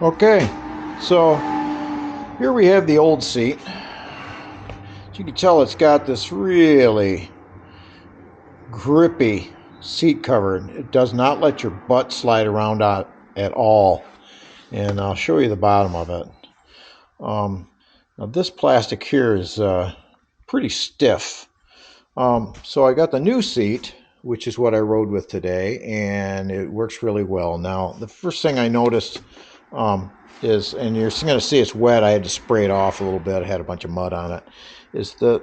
Okay, so here we have the old seat. As you can tell, it's got this really grippy seat cover. It does not let your butt slide around at all. And I'll show you the bottom of it. Now this plastic here is pretty stiff. So I got the new seat, which is what I rode with today, and it works really well. Now, the first thing I noticed is, and you're going to see it's wet, I had to spray it off a little bit, I had a bunch of mud on it, is the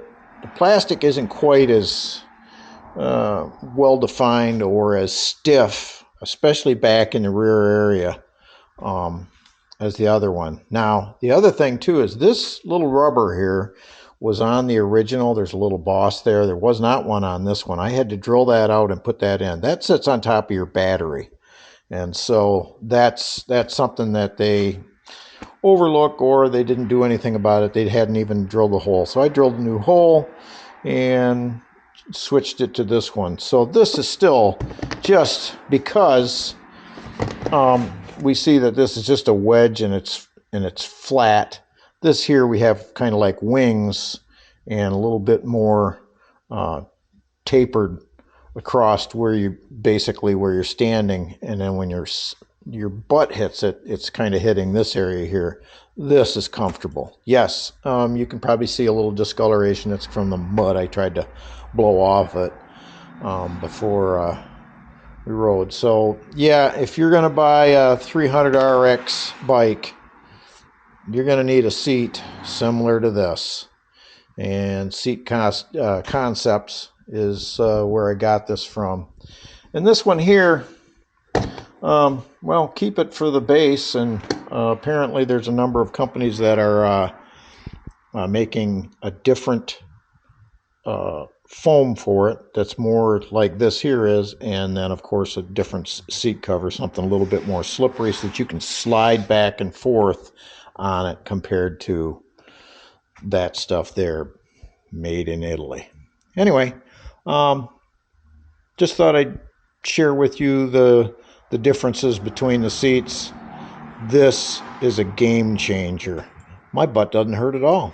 plastic isn't quite as well defined or as stiff, especially back in the rear area, as the other one. Now, the other thing too is this little rubber here was on the original. There's a little boss there. There was not one on this one. I had to drill that out and put that in. That sits on top of your battery. And so that's something that they overlook, or they didn't do anything about it. They hadn't even drilled the hole. So I drilled a new hole and switched it to this one. So this is still, just because we see that this is just a wedge and it's flat. This here we have kind of like wings and a little bit more tapered across where you're standing, and then when your butt hits it, it's kind of hitting this area here. This is comfortable. Yes, you can probably see a little discoloration. It's from the mud I tried to blow off it before we rode. So yeah, if you're going to buy a 300RX bike, you're going to need a seat similar to this. And Seat Concepts is where I got this from. And this one here, well, keep it for the base. And apparently there's a number of companies that are making a different foam for it that's more like this here is, and then of course a different seat cover, something a little bit more slippery so that you can slide back and forth on it, compared to that stuff there made in Italy. Anyway, just thought I'd share with you the differences between the seats. This is a game changer. My butt doesn't hurt at all.